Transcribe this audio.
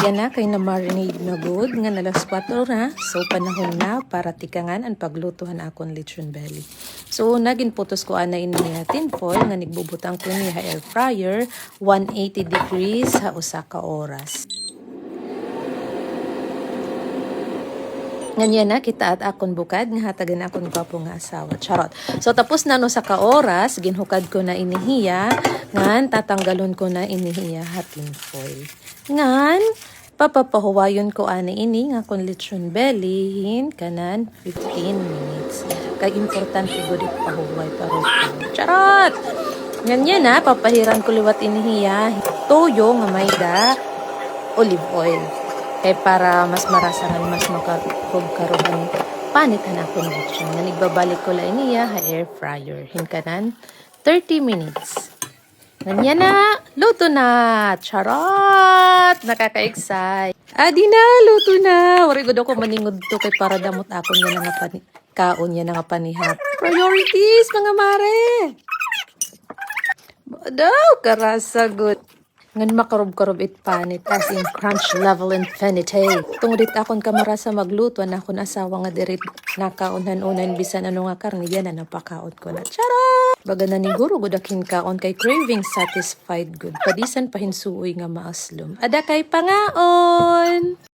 Yan na, kay na marinade na good. Nga nalas 4 na. So, panahon na para tikangan ang paglutuhan akong lechon belly. So, naging putos ko ana ini tin foil. Nga nigbubutang ko niya air fryer. 180 degrees sa usa ka oras. Ganyan na, kita at akon bukad, nga hatagan akon gwapo nga asawa. Charot. So, tapos na no sa ka-oras, ginhukad ko na inihiya, ngan, tatanggalon ko na inihiya hatin foil. Ngan, papapahuwayon ko ana ini, nga kon lechon belly, kanan, 15 minutes. Kay importante ko dit pahuway paro. Charot! Ganyan na, papahiran ko liwat inihiya, toyo nga may da, olive oil. Kaya para mas marasangan, mas makarugan panitan ako ng lechon. Na nagbabalik ko lang niya ha air fryer. Hinkanan, 30 minutes. Ganyan na, luto na. Charot! Nakaka-excite. Adi na, luto na. Warigod ako maningod to kay para damot ako niya na nga kaon niya na nga panihap. Priorities, mga mare! Badaw, karasa good. Ngan makarob-karob it panit as in crunch level infinity. Tungdit akon kamara sa magluto na akon asawa nga dirit nakaunhan-unan bisan ano nga karni yan na napakaon ko na. Charot! Baga na ni guro gudakin kaon kay craving satisfied good. Padisan pahinsuoy nga maaslom. Ada kay pangaon!